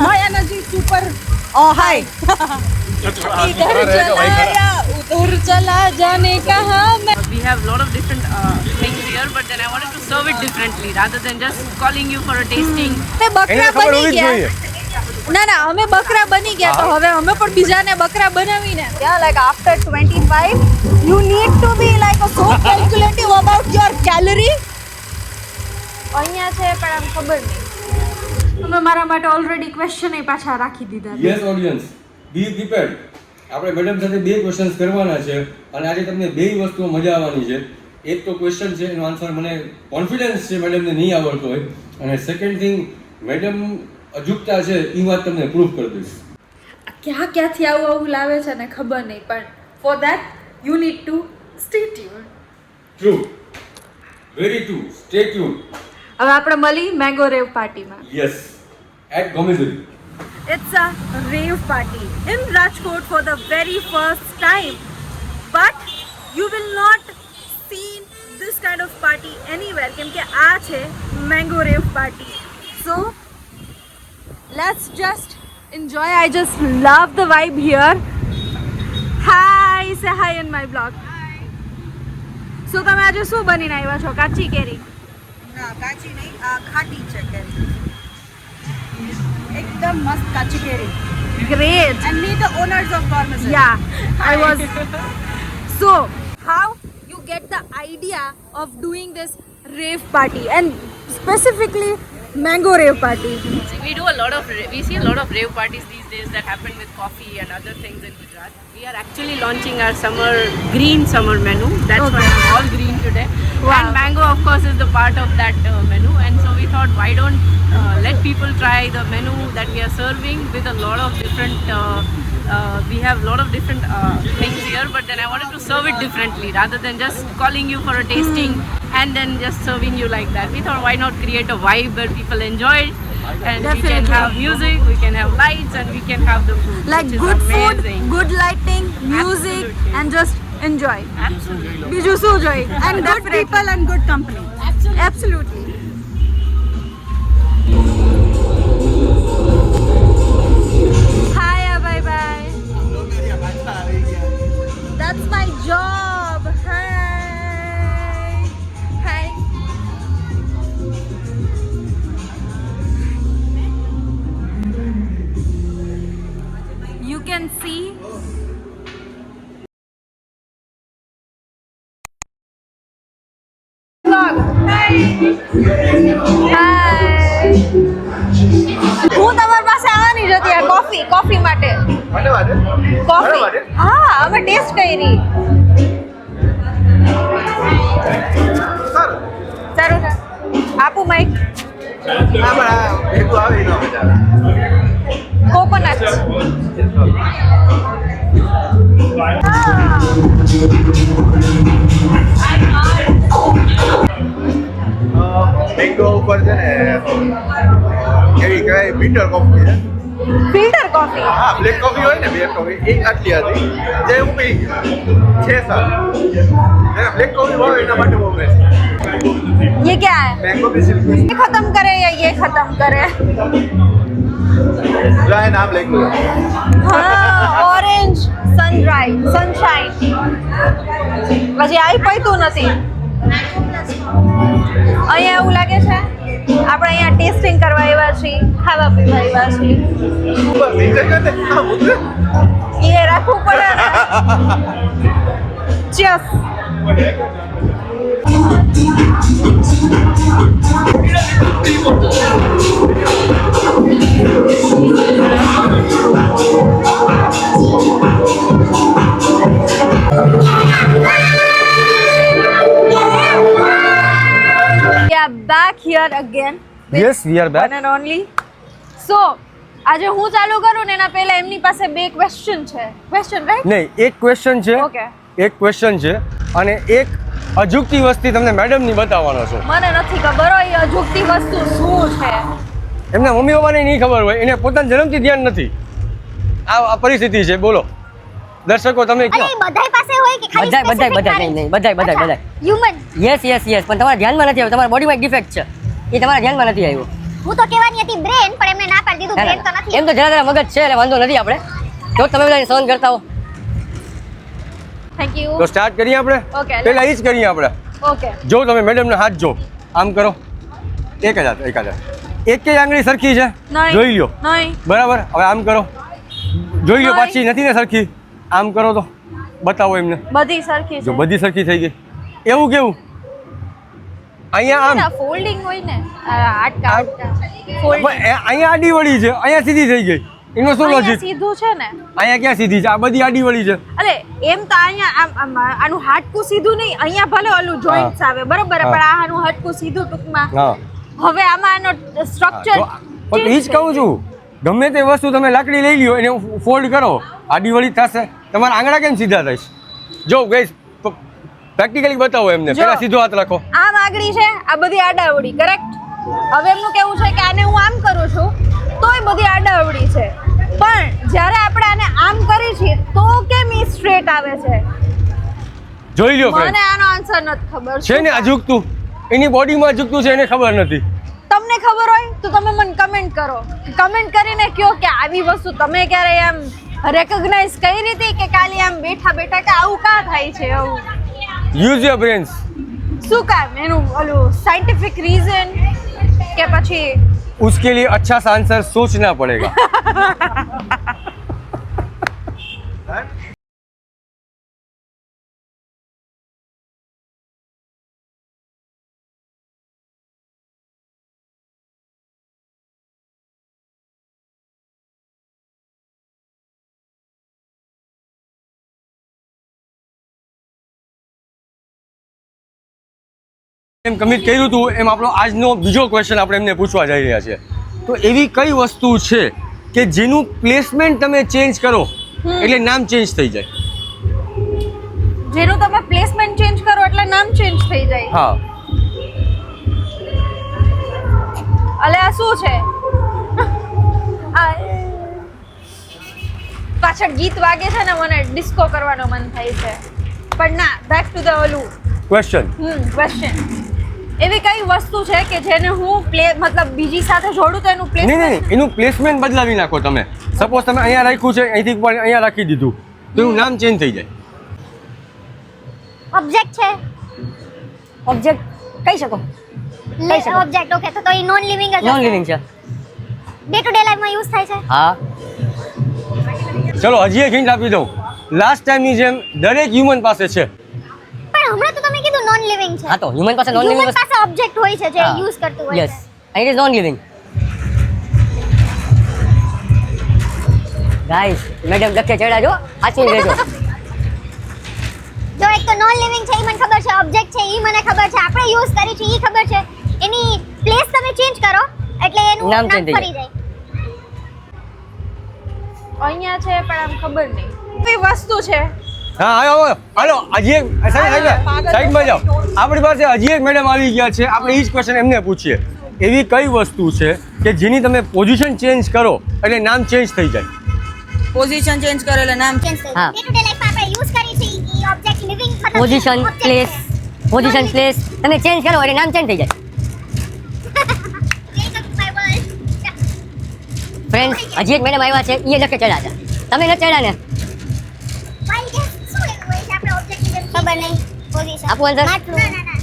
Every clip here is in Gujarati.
My energy is super high. इधर चला या उधर चला जाने कहा मैं. We have a lot of different things here, but then I wanted to serve it differently rather than just calling you for a tasting. અમે બકરા બની ગયા. ના અમે બકરા બની ગયા તો હવે અમે પણ બીજાને બકરા બનાવીને. Yeah, like after 25 you need to be like so calculative about your calorie. અહીંયા છે પણ આમ ખબર નહીં. અમે મારા માટે ઓલરેડી ક્વેશ્ચન એ પાછા રાખી દીધા. યસ ઓડિયન્સ, બી પ્રિપેર્ડ. આપણે મેડમ સાથે 2 ક્વેશ્ચન્સ કરવાના છે અને આજે તમને 2 વસ્તુઓ મજા આવવાની છે. એક તો ક્વેશ્ચન છે એનો આન્સર મને કોન્ફિડન્સ છે મેડમને નહીં આવડતો હોય, અને સેકન્ડ થિંગ મેડમ અજુકતા છે એ વાત તમને પ્રૂફ કરી દઈશ. ક્યાંથી આવું લાવે છે ને ખબર નહીં, પણ for that you need to stay tune. True, very true, stay tune. હવે આપણે મળી મેંગો રેવ પાર્ટીમાં. યસ, એટ ગોમેઝરી. It's a rave party in Rajkot for the very first time, but you will not see this kind of party anywhere કેમકે આ છે mango rave party. So let's just enjoy. I just love the vibe here. Hi, say hi in my vlog. Hi. So તમે આજે શું બનીને આવ્યા છો? કાચી કેરી? ના, કાચી નહીં, ખાટી છે કેરી. એકદમ મસ્ત કાચી કેરી. Great. And meet the owners of Parmesan. Yeah, I was. So, how you get the idea of doing this rave party and specifically mango rave party? We see a lot of rave parties these days that happen with coffee and other things in Gujarat. We are actually launching our green summer menu. That's why I'm all green today. Wow. And mango, of course, is the part of that menu. And so we thought, why don't let people try the menu that we are serving with a lot of different. We have a lot of different things here, but then I wanted to serve it differently rather than just calling you for a tasting and then just serving you like that. We thought, why not create a vibe where people enjoy it, and we can have music, we can have lights, and we can have the food. Like which is good amazing. food, good lighting, music, Absolutely. and just enjoy. Absolutely. Bijou શું જોઈ? And good people and good company. Absolutely. Hi, bye bye. That's my job. Hi. Hi. You can see vlog. Hi. હું તમારી પાસે આવવાની જ હતી આ કોફી માટે. કોફી? હા, અમે ટેસ્ટ કરી. સારું છે. આપું માઈક. કોકોનટ. મેંગો ઉપર છે ને કેવી કહેવાય બિટર કોફી છે. Filter coffee? હા, બ્લેક કોફી હોય ને, બ્લેક કોફી એ આટલી હતી જે હું પી 6 સાલ. જેને બ્લેક કોફી હોય એના માટે બહુ બેસ્ટ. ये क्या है? મેંગો બી ये खत्म करे या ये खत्म करे? લાય નામ લખ્યું. हाँ, ऑरेंज सनशाइन. પછી આઈ પૈતું નથી. અહીંયા એવું લાગે છે આપણે અહીંયા ટેસ્ટિંગ કરવા આવ્યા છીએ, ખાવા પીવા આવ્યા છીએ. બસ નીચે કરતે આ ઉતરે. એ રાખવું પડે ને. Cheers. We are back here again. Yes, we are back. One and only. So, આજે હું ચાલુ કરું ને એના પહેલા એમની પાસે 2 ક્વેશ્ચન છે. Question right? નહીં, એક ક્વેશ્ચન છે. ઓકે. એક ક્વેશ્ચન છે અને એક અજુકતી વસ્તુ તમને મેડમની બતાવવાનો છું. મને નથી ખબર હોય એ અજુકતી વસ્તુ શું છે. એમના મમ્મી પપ્પાને નહીં ખબર હોય, એને પોતાના જન્મથી ધ્યાન નથી. આ પરિસ્થિતિ છે. બોલો દર્શકો, તમે કહો. બધાય પાસે હોય કે ખાલી બધાય નહીં હ્યુમન યસ પણ તમારા ધ્યાનમાં નથી આવ્યું. તમારા બોડીમાં એક ડિફેક્ટ છે, એ તમારા ધ્યાનમાં નથી આવ્યું. હું તો કહેવાની હતી બ્રેન, પણ એમને ના પાડી દીધું, બ્રેન તો નથી. એમ તો જરા જરા મગજ છે એટલે વાંધો નથી આપણે. જો તમે બધા સહન કરતા હો. Thank you. તો સ્ટાર્ટ કરીએ આપણે. Okay. પહેલા એ જ કરીએ આપણે. ઓકે. જો તમે મેડમનો હાથ જો, આમ કરો. એક જ હાથ. એક જ આંગળી સરખી છે, નહીં. જોઈ લ્યો. નહીં. બરાબર. હવે આમ કરો, જોઈ લ્યો. નહીં. પાછી નથી ને સરખી. આમ કરો તો બતાવો એમને. બધી સરખી જો છે. બધી સરખી થઈ ગઈ. એવું કેવું? અહીંયા આમ ફોલ્ડિંગ હોય ને આટકા ફોલ્ડિંગ. પણ અહીંયા આડી વળી છે, અહીંયા સીધી થઈ ગઈ. એનો શું લોજિક? સીધું છે ને. અહીંયા ક્યાં સીધી છે? આ બધી આડી વળી છે. અરે એમ તો અહીંયા આનું હાડકું સીધું નહીં, અહીંયા ભલે ઓલું જોઈન્ટ્સ આવે બરોબર, હા. પણ આનું હાડકું સીધું ટૂંકમાં. હા. હવે આમાં આનો સ્ટ્રક્ચર પણ એ જ કહું છું, ગમે તે વસ્તુ તમે લાકડી લઈ લ્યો એને ફોલ્ડ કરો, આડી વળી થશે. તમારા આંગળા કેમ સીધા થશે? જો ગઈસ પ્રેક્ટિકલી બતાવો એમને. જો. પહેલા સીધો હાથ રાખો. આમ આગળી છે, આ બધી આડાવડી, કરેક્ટ? હવે એમનું કેવું છે કે આને હું આમ કરું છું તોય બધી આડાવડી છે, પણ જ્યારે આપણે આને આમ કરી છીએ તો કેમ ઈ સ્ટ્રેટ આવે છે? જોઈ લ્યો ફ્રેન્ડ. મને આનો આન્સર નથી ખબર. છે ને આ ઝૂકતું, એની બોડીમાં ઝૂકતું છે, એને ખબર નથી. તમને ખબર હોય તો તમે મને કમેન્ટ કરો, કમેન્ટ કરીને કહો કે આવી વસ્તુ તમે ક્યારે આમ રેકોગ્નાઇઝ કરી હતી કે ખાલી આમ બેઠા બેઠા કે આવું કા થાય છે? આવું યુઝ યોર બ્રેન્સ. શું કામ એનું ઓલું સાયન્ટિફિક રીઝન કે પછી उसके लिए अच्छा सा आंसर सोचना पड़ेगा. એમ કમિટ કર્યું હતું એમ આપણો આજનો બીજો ક્વેશ્ચન આપણે એમને પૂછવા જઈ રહ્યા છીએ. તો એવી કઈ વસ્તુ છે કે જેનું પ્લેસમેન્ટ તમે ચેન્જ કરો એટલે નામ ચેન્જ થઈ જાય? જેનું તમે પ્લેસમેન્ટ ચેન્જ કરો એટલે નામ ચેન્જ થઈ જાય? હા. અલે આ શું છે? આ પાછળ ગીત વાગે છે ને, મને ડિસ્કો કરવાનો મન થાય છે, પણ ના, બેક ટુ ધ ઓલું ક્વેશ્ચન. ક્વેશ્ચન. એવી કઈ વસ્તુ છે કે જેને હું મતલબ બીજી સાથે જોડું તો એનું નહીં પ્લેસમેન્ટ? નહીં, એનું પ્લેસમેન્ટ બદલાવી નાખો તમે. સપોઝ તમે અહીંયા રાખ્યું છે, અહીંથી ઉપર અહીંયા રાખી દીધું તો એનું નામ ચેન્જ થઈ જાય. ઓબ્જેક્ટ છે, ઓબ્જેક્ટ કહી શકો. કહી શકો. ઓબ્જેક્ટ. ઓકે, તો એ નોન લિવિંગ જ નોન લિવિંગ છે. ડે ટુ ડે લાઈફમાં યુઝ થાય છે. હા. ચલો હજી એક હિન્ટ આપી દઉં. લાસ્ટ ટાઈમની જેમ દરેક હ્યુમન પાસે છે. પણ હમણાં તો તમે કીધું નોન લિવિંગ છે. હા તો હ્યુમન પાસે નોન લિવિંગ હ્યુમન પાસે ઓબ્જેક્ટ હોય છે જે યુઝ કરતું હોય યસ, છે. It is known living. Guys, madam લખે ચડ્યા જો, આચી લેજો. જો એક તો નોન લિવિંગ છે, એ મને ખબર છે. ઓબ્જેક્ટ છે, એ મને ખબર છે. આપણે યુઝ કરી છે, એ ખબર છે. એની પ્લેસ તમે ચેન્જ કરો એટલે એનું નામ નામ change થઈ ફરી જાય. અહીંયા છે પણ આમ ખબર નહીં કઈ વસ્તુ છે. હા આવો હાલો હજી એક સાઈડમાં જાઓ. આપણી પાસે હજી એક મેડમ આવી ગયા છે. આપણે એ જ ક્વેશ્ચન એમને પૂછીએ. એવી કઈ વસ્તુ છે કે જેની તમે પોઝિશન ચેન્જ કરો એટલે નામ ચેન્જ થઈ જાય? પોઝિશન ચેન્જ કરે એટલે નામ ચેન્જ થઈ હા. જાય. ડે ટુ ડે લાઈફમાં આપણે યુઝ કરી છે, એ ઓબ્જેક્ટ લિવિંગ મતલબ પોઝિશન, object પ્લેસ, છે. પોઝિશન, પ્લેસ તમે ચેન્જ કરો એટલે નામ ચેન્જ થઈ જાય. Change of my world. Friends, હજી એક મેડમ આવ્યા છે, એ લખે ચડ્યા છે. તમે ન ચડ્યા ને? Wild guess. શું લેવું હોય છે આપણે ઓબ્જેક્ટ લિવિંગ? ખબર નહીં. પોઝિશન. આપું answer? માટલું.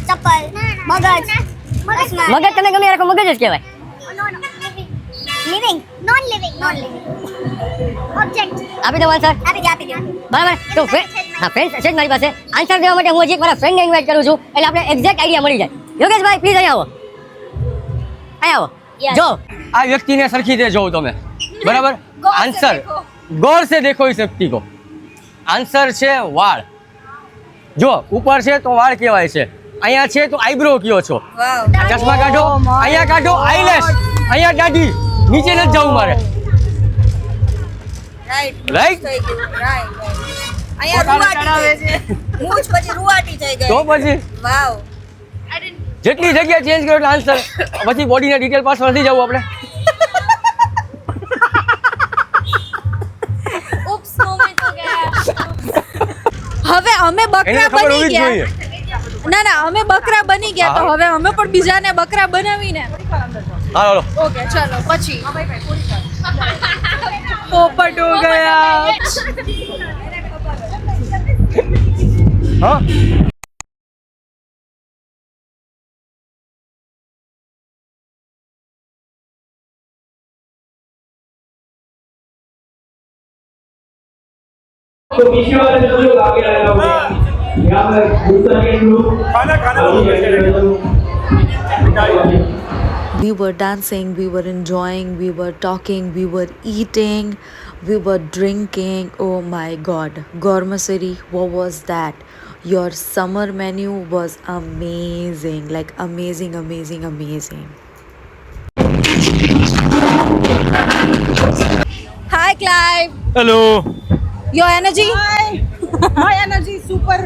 ચપ્પલ. મગજ. મગજ તમે ગમે રાખો, મગજ જ કહેવાય. Living. Non living. Non living. Object. આપી દો આન્સર. આપી દો. બરાબર. તો હા ફ્રેન્ડ્સ છે જ મારી પાસે. આન્સર દેવા માટે હું હજી એક મારા ફ્રેન્ડને ઇન્વાઇટ કરું છું એટલે આપણે એક્ઝેક્ટ આઈડિયા મળી જાય. યોગેશભાઈ પ્લીઝ અહીંયા આવો. અહીંયા આવો. જો આ વ્યક્તિને સરખી રીતે જોવો તમે. બરાબર. આન્સર ગौर से देखो इस व्यक्ति को. આન્સર છે વાળ. જો ઉપર છે તો વાળ કહેવાય છે, અહીંયા છે તો આઈબ્રો કયો છો. ચશ્મા કાઢો, અહીંયા કાઢો આઈલેશ, અહીંયા દાઢી, નીચે નથી જવું મારે. રાઈટ. અહીંયા રૂવાટી છે. મૂછ પછી રૂવાટી થઈ ગઈ. તો પછી વાવ. જેટલી જગ્યા ચેન્જ કરો એટલે આન્સર. પછી બોડીના ડિટેલ પાછળ નથી જવું આપણે. ઉપ્સ મોમેન્ટ હો ગયા. હવે અમે એને બકરા ખબર બની હોવી જ ગયા. જોઈએ. ના ના, અમે બકરા બની ગયા તો હા. હવે અમે પણ બીજાને બકરા બનાવીને હાલો ઓકે ચલો પછી પોપટ હો ગયા હા तो पीछे वाले सब लोग आगे आ जाओ यहाँ पर दूसरा के लोग खाना We were dancing, we were enjoying, we were talking, we were eating, we were drinking. Oh my god, Gorma City, what was that? Your summer menu was amazing, like amazing, amazing, amazing. Hi Clive, Hello. your energy? My energy is super.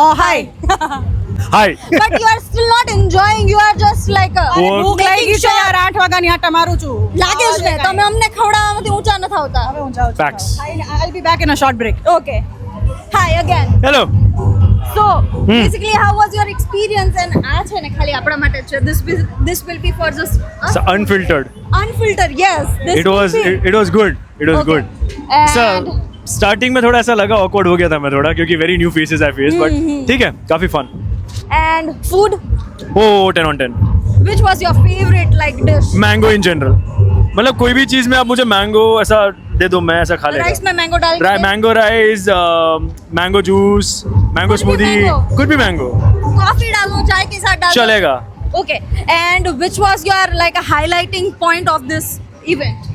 Oh hi. Hi. But you are still not enjoying, you are just like a ભૂખ લાગી છે યાર 8 વાગ્યાની આટા મારું છું લાગે જ ને તમે અમને ખવડાવવામાંથી ઊંચા ન થાવતા. હવે હું જાઉં છું Facts. I'll be back in a short break. Okay. Hi again. Hello. So basically how was your experience and આ છે ને ખાલી આપણા માટે છે. This will be for just us. So unfiltered. Unfiltered, yes. This It was will be. it was good. It was Okay. good. And So starting में थोड़ा ऐसा लगा awkward हो गया था मैं थोड़ा क्योंकि very new faces I face but ठीक है काफी फन and food, ओ 10 on 10 which was your favorite like dish? Mango in general मतलब कोई भी चीज में आप मुझे मैंगो ऐसा दे दो मैं ऐसा खा राइस लेगा में मैंगो डाल के mango rice mango juice mango Could be smoothie mango. कुछ भी मैंगो कॉफी डालो चाय के साथ डालो चलेगा Okay, and which was your like a highlighting point of this event?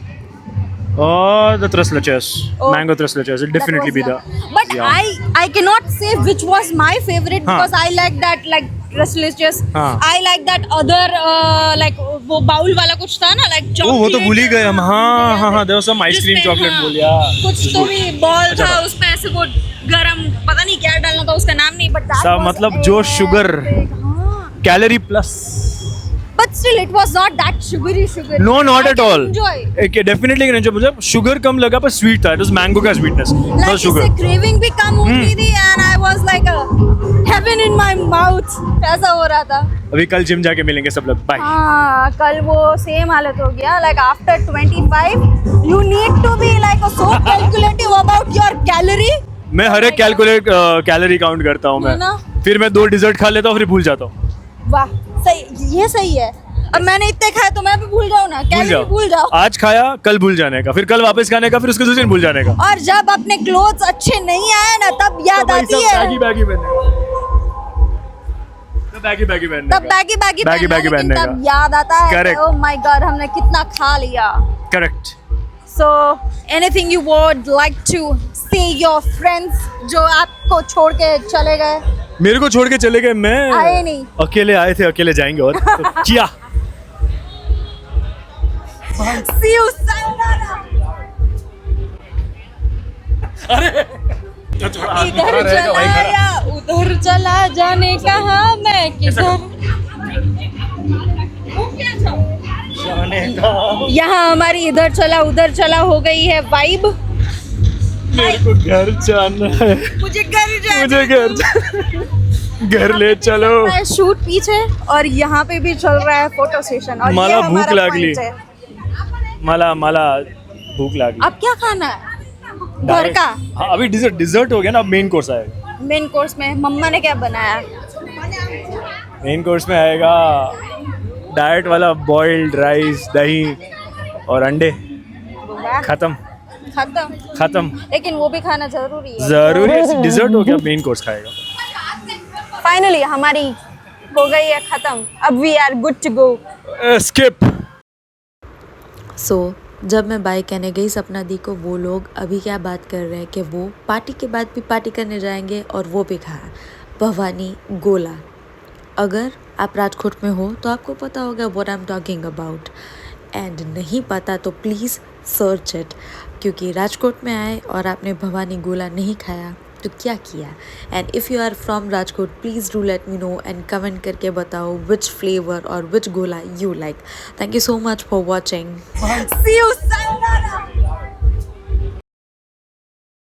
Oh, the Tresleches. Oh. Mango Tresleches. It definitely be the. But yeah. I cannot say which was my favorite हाँ. because I like that like restless. हाँ. I like that other like वो बाउल वाला कुछ था ना like Oh, वो तो chocolate. भूल ही गए हम हाँ हाँ हाँ there was some ice cream जिसमें, chocolate हाँ, बोल यार कुछ तो भी बॉल अच्छा था था। उसमें ऐसे वो गरम पता नहीं क्या डालना था उसका नाम नहीं बट सब मतलब जो sugar calorie plus. but still it was not that sugary. No, not I at can all. enjoy. Okay, definitely can enjoy. मुझे sugar कम लगा पर sweet था. It was mango का sweetness, like not sugar. इससे craving भी कम होती थी and I was like a heaven in my mouth ऐसा हो रहा था. अभी कल जिम जाके मिलेंगे सब लोग. Bye. हाँ कल वो सेम हालत हो गया like after 25 you need to be like a so calculative about your calorie. मैं हर एक कैलोरी काउंट करता हूँ है मैं. ना? फिर मैं 2 डिजर्ट खा लेता हूँ फिर भूल जाता हूँ. वाह सही ये सही है. अब मैंने इतने खाए तो मैं भी भूल जाऊँ ना कैलोरी भूल जाओ. आज खाया कल भूल जाने का फिर कल वापस खाने का फिर उसके दूसरे दिन भूल जाने का. और जब अपने क्लोथ्स अच्छे नहीं आए ना तब याद आती है बैगी बैगी पहनने तो बैगी बैगी पहनने तब बैगी बैगी बैगी बैगी पहनना, लेकिन पहनने तब का. याद आता है Correct. ओह माय गॉड हमने कितना खा लिया. Correct. So anything you would like to say your friends जो आपको छोड़ के चले गए? मेरे को छोड़ के चले गए मैं आए नहीं. अकेले आए थे अकेले जाएंगे और तो किया. See you sayonara. इधर चला या उधर चला जाने कहा मैं किधर. यहाँ हमारी इधर चला उधर चला हो गई है वाइब. मेरे को घर जाना है. मुझे घर जाना मुझे घर घर ले चलो. शूट पीछे और यहाँ पे भी चल रहा है फोटो सेशन और मला ये भूख हमारा लागली. point है. मला भूख लगी. अब क्या खाना है घर का? हाँ अभी डिजर्ट हो गया ना अब मेन कोर्स आएगा. मेन कोर्स में मम्मा ने क्या बनाया? मेन कोर्स में आएगा डाइट वाला बॉइल्ड राइस दही और अंडे. वाह, खत्म खत्म. लेकिन वो भी खाना जरूरी है. जरूरी है. डिजर्ट हो गया मेन कोर्स खाएगा. फाइनली हमारी हो गई है खत्म. अब we are good to go. Skip. So जब मैं बाय कहने गई सपना दी को वो लोग अभी क्या बात कर रहे हैं कि वो पार्टी के बाद भी पार्टी करने जाएंगे और वो भी खाया भवानी गोला. अगर आप राजकोट में हो तो आपको पता होगा what I am talking about and नहीं पता तो प्लीज़ सर्च इट क्योंकि राजकोट में आए और आपने भवानी गोला नहीं खाया तो क्या किया. And if you are from Rajkot please do let me know and comment करके बताओ विच फ्लेवर और which gola you like. Thank you so much for watching. See you sayonara.